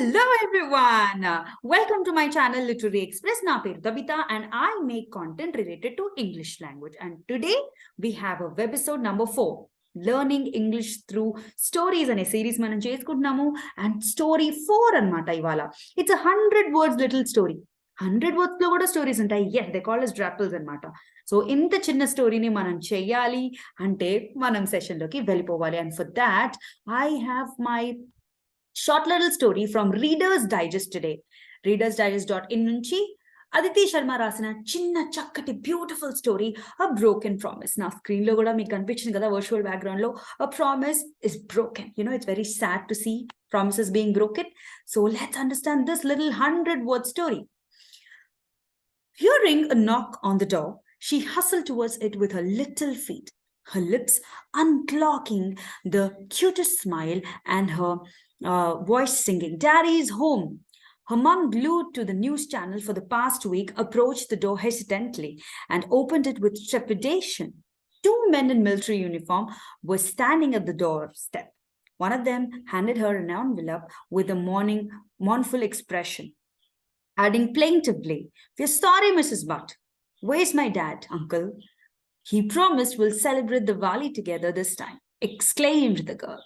Hello everyone. Welcome to my channel Literaryxpress. Na peru Thabitha and I make content related to English language. And today we have a webisode number 4. Learning English through stories and a series manam cheskuntunnamo and story 4 anamata ivala. It's a 100 words little story. 100 words lo kuda stories untayi. Yes, they call us Drabbles anamata. So ఇంత చిన్న స్టోరీని మనం చెయ్యాలి అంటే మనం session లోకి వెళ్ళిపోవాలి. And for that I have my short little story from Reader's Digest today. readersdigest.in నుంచి అదితి శర్మ రాసిన చిన్న చక్కటి beautiful story A Broken Promise. నా స్క్రీన్ లో కూడా మీకు కనిపించింది కదా వర్చువల్ బ్యాక్గ్రౌండ్ లో. A promise is broken. You know, it's very sad to see promises being broken. So let's understand this little 100-word story. Hearing a knock on the door, she hustled towards it with her little feet, her lips unclocking the cutest smile and her voice singing, "Daddy's home." Her mom, glued to the news channel for the past week, approached the door hesitantly and opened it with trepidation. Two men in military uniform were standing at the doorstep. One of them handed her an envelope with a mournful expression, adding plaintively, "We're sorry, Mrs. Butt. Where's my dad, uncle? He promised we'll celebrate the Diwali together this time," exclaimed the girl.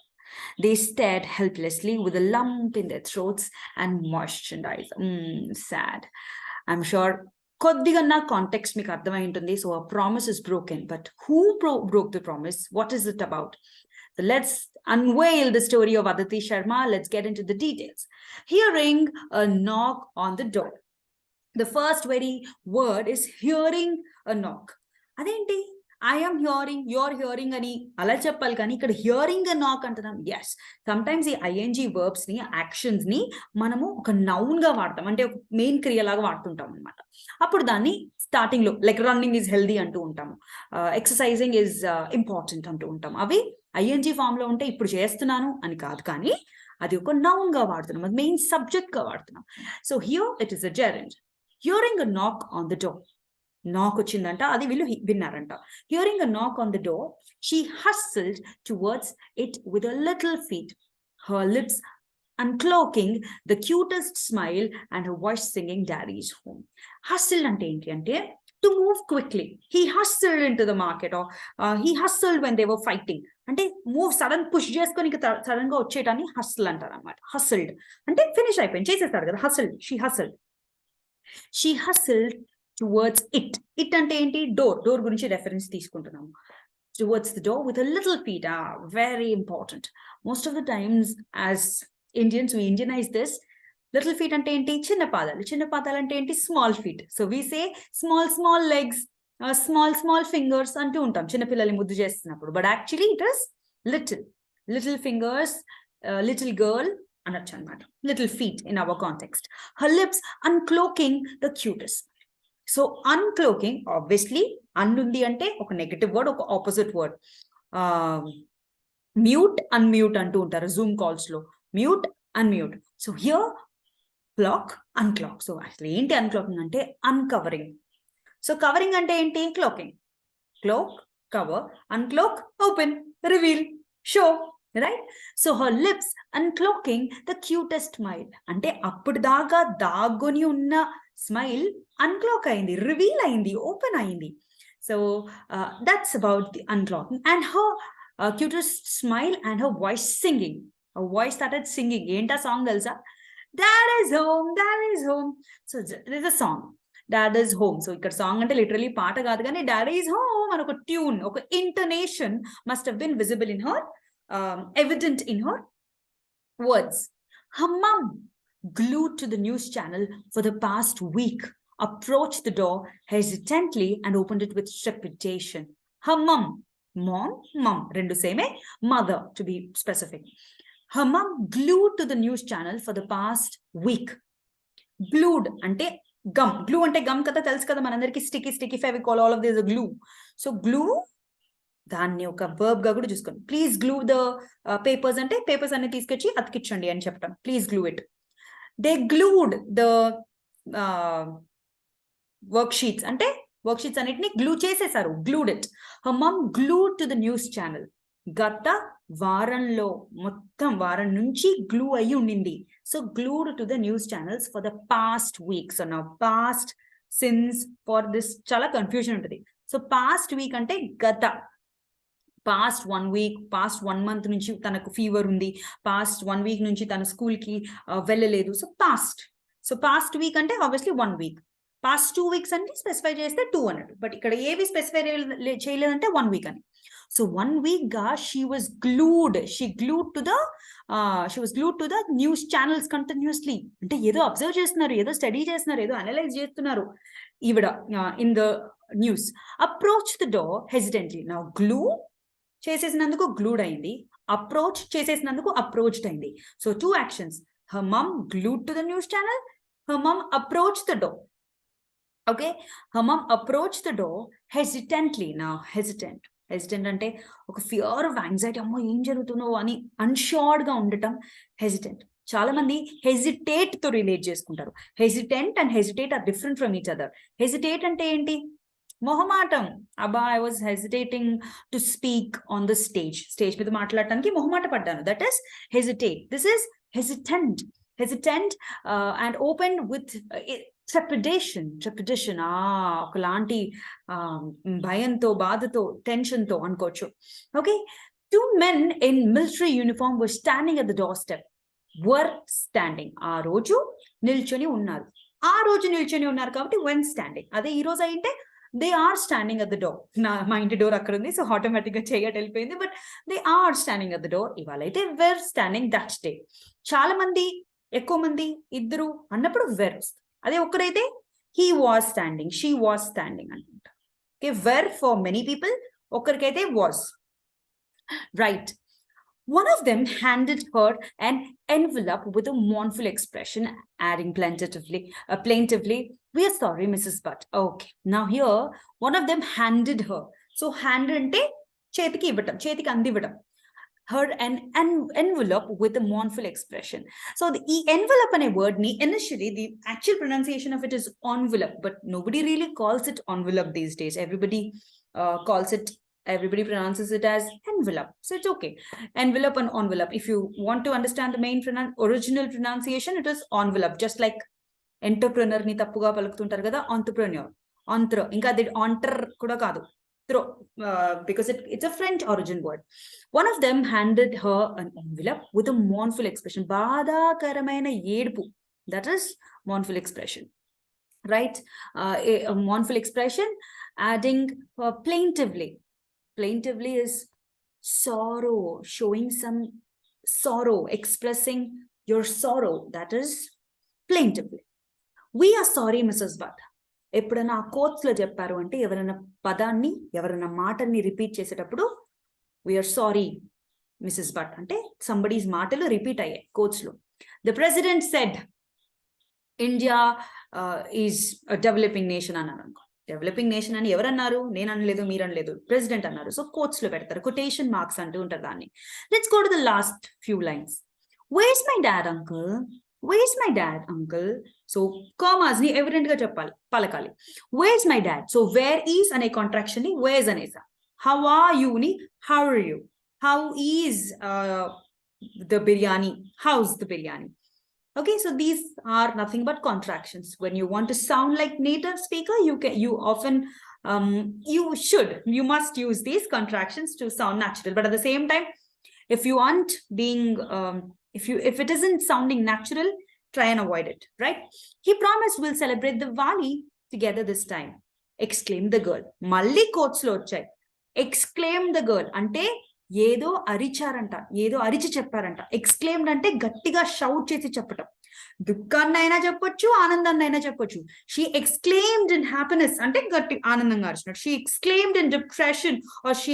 They stared helplessly with a lump in their throats and moistened eyes. Sad. I'm sure కొద్దిగా నా context మీకు అర్థమై ఉంటుంది. So a promise is broken, but who broke the promise? What is it about? So let's unveil the story of Aditi Sharma. Let's get into the details. Hearing a knock on the door. The first very word is hearing a knock. అదేంటి I am hearing, you're hearing అని అలా చెప్పాలి కానీ ఇక్కడ hearing నాక్ అంటున్నాం. Yes, sometimes ఈ ING verbs ని యాక్షన్స్ ని మనము ఒక నౌన్ గా వాడతాం, అంటే ఒక మెయిన్ క్రియలాగా వాడుతుంటాం అనమాట. అప్పుడు దాన్ని స్టార్టింగ్ లో లైక్ రన్నింగ్ ఈజ్ హెల్దీ అంటూ ఉంటాము, ఎక్సర్సైజింగ్ ఈజ్ ఇంపార్టెంట్ అంటూ ఉంటాం. అవి ఐఎన్జీ ఫామ్ లో ఉంటే ఇప్పుడు చేస్తున్నాను అని కాదు, కానీ అది ఒక నౌన్ గా వాడుతున్నాం, అది మెయిన్ సబ్జెక్ట్ గా వాడుతున్నాం. So here it is a gerund. Hearing a knock on the door. నాక్ వచ్చిందంట, అది వీళ్ళు విన్నారంట. Hearing a knock on the door, she hustled towards it with her little feet, her lips uncloaking the cutest smile and her voice singing, "Daddy's home." Hustle అంటే ఏంటి అంటే to move quickly. He hustled into the market, or he hustled when they were fighting. అంటే move sudden push చేసుకొని sudden గా వచ్చేటాన్ని హస్ల్ అంటారు అనమాట. హస్ల్డ్ అంటే finish అయిపోయింది, చేసేస్తారు కదా. హస్ల్డ్, she hustled towards it. It అంటే ఏంటి? డోర్ గురించి రెఫరెన్స్ తీసుకుంటున్నాము. Towards the door with a little feet. Very important. Most of the times as Indians we Indianize this. Little feet అంటే ఏంటి? చిన్న పాదాలు అంటే ఏంటి? Small feet. So we say small legs, small fingers అంటూ ఉంటాం చిన్న పిల్లల్ని ముద్దు చేస్తున్నప్పుడు. But actually it is little fingers, little girl అనొచ్చు అనమాట. Little feet in our context. Her lips uncloaking the cutest. So uncloaking, obviously అన్నుంది అంటే ఒక నెగటివ్ వర్డ్, ఒక ఆపోజిట్ వర్డ్. మ్యూట్, అన్మ్యూట్ అంటూ ఉంటారు జూమ్ కాల్స్ లో. Mute, unmute. So here cloak, uncloak. So అసలు ఏంటి అన్క్లాకింగ్ అంటే? అన్కవరింగ్. సో కవరింగ్ అంటే ఏంటి? Cloaking. Cloak, cover. Uncloak, open, reveal, show, right? So her lips uncloaking the cutest smile అంటే అప్పుడు దాకా దాగుని ఉన్న స్మైల్ అన్క్లాక్ అయింది, రివీల్ అయింది, ఓపెన్ అయింది. So that's about the uncloaking. And her cutest smile and her voice singing. Her voice started singing. ఏంటా song తెలుసా? Dad is home, Dad is home. So this is a song, Dad is home. So ఇక్కడ song అంటే literally పాట కాదు, కానీ Dad is home అని ఒక tune, ఒక intonation must have been visible in her, evident in her words. Her mom, glued to the news channel for the past week, approached the door hesitantly and opened it with trepidation. Her mom rendu same, mother to be specific. Her mom, glued to the news channel for the past week. Glued ante gum. Glue ante gum kada telusu kada manandariki. Sticky fevicol, all of this is a glue. So glue దాన్ని ఒక verb గా కూడా చూసుకోండి. Please glue the papers అంటే papers అన్ని తీసుకొచ్చి అతికించండి అని చెప్పడం. Please glue it. They glued the work sheets అంటే వర్క్ షీట్స్ అన్నిటిని గ్లూ చేసేసారు. Glued it. Her mum glued to the news channel. గత వారంలో మొత్తం వారం నుంచి గ్లూ అయ్యి ఉండింది. So glued to the news channels for the past week. So నా పాస్ట్ సిన్స్ ఫర్ దిస్ చాలా కన్ఫ్యూజన్ ఉంటుంది. సో పాస్ట్ వీక్ అంటే గత, పాస్ట్ 1 వీక్, పాస్ట్ 1 మంత్ నుంచి తనకు ఫీవర్ ఉంది, పాస్ట్ 1 వీక్ నుంచి తన స్కూల్కి వెళ్ళలేదు. సో పాస్ట్ వీక్ అంటే ఆబ్వియస్లీ 1 వీక్. పాస్ట్ 2 వీక్స్ అంటే స్పెసిఫై చేస్తే 2 అన్నట్టు. బట్ ఇక్కడ ఏవి స్పెసిఫై చేయలేదంటే 1 వీక్ అని. సో 1 వీక్ గా she was glued to the news channels continuously. అంటే ఏదో అబ్జర్వ్ చేస్తున్నారు, ఏదో స్టడీ చేస్తున్నారు, ఏదో అనలైజ్ చేస్తున్నారు ఈవిడ in the news. Approach the door hesitantly. నా గ్లూ చేసేసినందుకు గ్లూడ్ అయింది, అప్రోచ్ చేసేసినందుకు అప్రోచ్డ్ అయింది. So 2 actions. Her mum glued to the news channel, her mum approach the door. Okay, her mum approach the door hesitantly. నా hesitant అంటే ఒక fear of anxiety, అమ్మో ఏం జరుగుతుందో అని అన్ష్యూర్డ్ గా ఉండటం హెసిటెంట్. చాలా మంది హెసిటేట్ తో రిలేట్ చేసుకుంటారు. Hesitant and hesitate are different from each other. Hesitate అంటే ఏంటి? మొహమాటం. అబ్బా I was hesitating to speak on the stage మీద మాట్లాడటానికి మొహమాట పడ్డాను. That is hesitate. This is hesitant and opened with trepidation. ఒకలాంటి భయంతో, బాధతో, టెన్షన్తో అనుకోవచ్చు. Okay, 2 men in military uniform were standing at the doorstep. ఆ రోజు నిల్చొని ఉన్నారు కాబట్టి when standing. అదే ఈ రోజు అయితే they are standing at the door. మా ఇంటి డోర్ అక్కడ ఉంది, సో ఆటోమేటిక్ గా చేయట్ వెళ్ళిపోయింది. But they are standing at the door. ఇవాళ అయితే were standing that day. చాలా మంది, ఎక్కువ మంది, ఇద్దరు అన్నప్పుడు were. అదే ఒక్కరైతే he was standing, she was standing అనుకుంటా. Okay, were for many people, ఒక్కరికైతే was. Right. One of them handed her an envelope with a mournful expression, adding plaintively, "We are sorry, Mrs. Butt." Okay. Now here, one of them handed her. So hand ante chetiki ivatam, chetiki andivatam. Her an envelope with a mournful expression. So the envelope ane word ni initially the actual pronunciation of it is envelope, but nobody really calls it envelope these days. Everybody pronounces it as envelope. So it's okay. Envelope and envelope. If you want to understand the main original pronunciation, it is envelope. Just like entrepreneur ni tappuga paluktuntaru kada, entrepreneur. Inka adi enter kuda kaadu. Because it's a French origin word. One of them handed her an envelope with a mournful expression. Badhakaramaina edpu. That is mournful expression. Right? A mournful expression, adding plaintively. Plaintively is sorrow, showing some sorrow, expressing your sorrow. That is plaintively. We are sorry, Mrs. Butt. ఎప్పుడైనా ఆ quotes లో చెప్పారు అంటే ఎవరైనా పదాన్ని, ఎవరైనా మాటని repeat చేసేటప్పుడు వీఆర్ సారీ మిసెస్ బట్ అంటే సంబడీస్ మాటలు రిపీట్ అయ్యాయి కోట్స్ లో. The president said India is developing nation అన్నారు అనుకో. డెవలపింగ్ నేషన్ అని ఎవరన్నారు? నేను అనలేదు, మీరు అనలేదు, ప్రెసిడెంట్ అన్నారు. సో కోట్స్ లో పెడతారు, కొటేషన్ మార్క్స్ అంటూ ఉంటారు దాన్ని. Let's go to the last few lines. Where's my dad uncle? Where's my dad, uncle? So commas ni evident ga cheppali, palakali. Where's my dad? So where is ane contraction ni where's anesa. How are you ni how are you? How is the biryani? How's the biryani? Okay, so these are nothing but contractions. When you want to sound like native speaker, you must use these contractions to sound natural. But at the same time, if you aren't being if it isn't sounding natural, try and avoid it. Right? He promised we'll celebrate the Diwali together this time. Exclaimed the girl. Malli quotes lo vachai. Exclaimed the girl ante ఏదో అరిచారంట, ఏదో అరిచి చెప్పారంట. Exclaimed అంటే గట్టిగా shout చేసి చెప్పటం. దుఃఖాన్ని అయినా చెప్పొచ్చు, ఆనందాన్ని అయినా చెప్పొచ్చు. షీ ఎక్స్క్లెయిమ్డ్ ఇన్ హ్యాపీనెస్ అంటే గట్టి ఆనందంగా అరిచినట్టు. She exclaimed in depression or she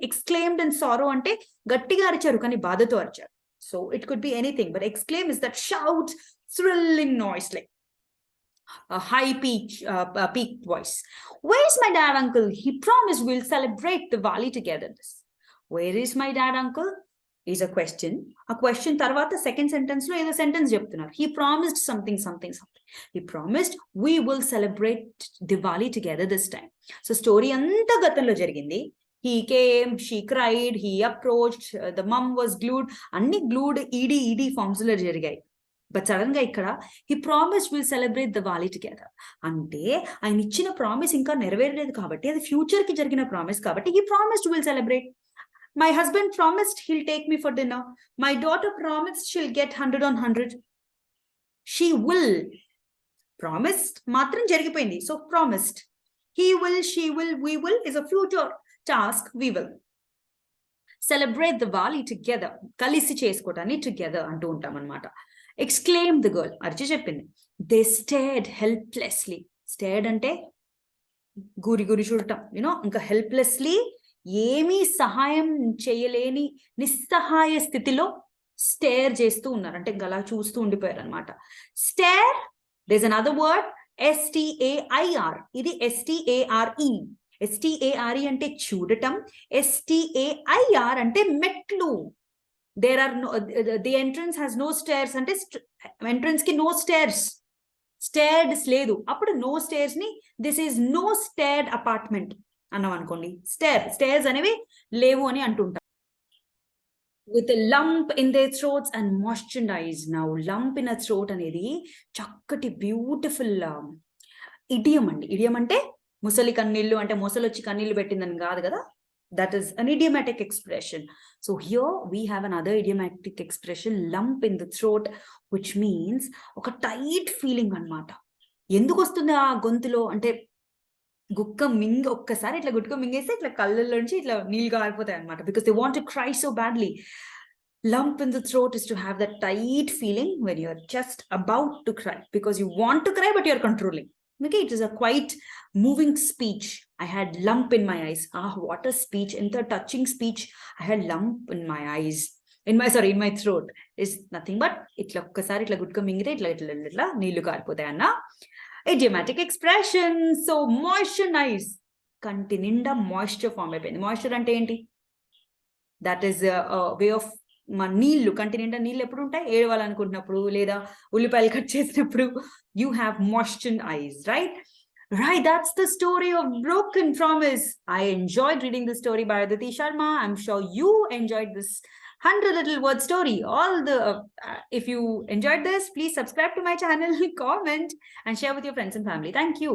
exclaimed in sorrow అంటే గట్టిగా అరిచారు కానీ బాధతో అరిచారు. So it could be anything, but exclaim is that shout, thrilling noise, like a high peaked voice. Where's my dad, uncle? He promised we'll celebrate the Diwali together. Where is my dad, uncle? Is a question. A question tarvata second sentence lo edo sentence cheptunnaru. He promised something. He promised we will celebrate Diwali together this time. So story anta gatanlo jarigindi. He came, she cried, he approached, the mum was glued. Anni glued ed forms lo జరిగాయి. But sudden గా ఇక్కడ he promised we'll celebrate Diwali together. అంటే ఆయన ఇచ్చిన promise ఇంకా నెరవేరలేదు కాబట్టి అది future కి జరిగిన ప్రామిస్ కాబట్టి he promised we'll celebrate. My husband promised he'll take me for dinner. My daughter promised she'll get 100 on 100. She will. Promised matram జరిగిపోయింది. So promised. He will, she will, we will is a future task. We will celebrate Diwali together. కలిసి చేసుకోవటాన్ని together అంటూ ఉంటాం అన్నమాట. Exclaimed the girl. అరిచి చెప్పింది. They stared helplessly. Stared అంటే గురి గురి చూడటం. ఇంకా helplessly ఏమీ సహాయం చేయలేని నిస్సహాయ స్థితిలో స్టేర్ చేస్తూ ఉన్నారు. అంటే గలా చూస్తూ ఉండిపోయారు అనమాట. Stare, there's another word, STAIR. ఇది STARE. STARE అంటే చూడటం, STAIR అంటే మెట్లు. There are no, the entrance has no stairs అంటే entrance కి no stairs. Stairs లేదు. అప్పుడు no stairs ని this is no staired apartment అన్నాం అనుకోండి. stairs అనేవి లేవు అని అంటుంటాం. With a lump in their throats and moistened eyes. Now lump in a throat అనేది చక్కటి బ్యూటిఫుల్ ఇడియం అండి. ఇడియం అంటే ముసలి కన్నీళ్ళు, అంటే ముసలొచ్చి కన్నీళ్ళు పెట్టిందని కాదు కదా. That is an idiomatic expression. So here we have another idiomatic expression, lump in the throat, which means ఒక టైట్ ఫీలింగ్ అన్నమాట. ఎందుకు వస్తుంది ఆ గొంతులో అంటే గుక్క మింగ్ ఒక్కసారి ఇట్లా గుట్టుక మింగేస్తే ఇట్లా కళ్ళల్లో నుంచి ఇట్లా నీళ్ళు గారిపోతాయి అనమాట. Because they want to cry so badly. Lump in the throat is to have that tight feeling when you're just about to cry because you want to cry but you're controlling. Okay, it is a quite moving speech. I had lump in my eyes. What a speech. In the touching speech, I had lump in my eyes. In my throat. Is nothing but itla okkasari itla gudka mingire itla neelu kaaripotayi anna idiomatic expression. So moisten eyes. Kanti ninda moisture form అయిపోయింది. Moisture అంటే ఏంటి? That is a way of నీళ్ళు. కంటి నిండా నీళ్ళు ఎప్పుడు ఉంటాయి? ఏడవాలనుకుంటున్నప్పుడు లేదా ఉల్లిపాయలు కట్ చేసినప్పుడు. You have moistened eyes, right? Right, that's the story of Broken Promise. I enjoyed reading the story by Aditi Sharma. I'm sure you enjoyed this 100 little word story. If you enjoyed this, please subscribe to my channel, comment and share with your friends and family. Thank you.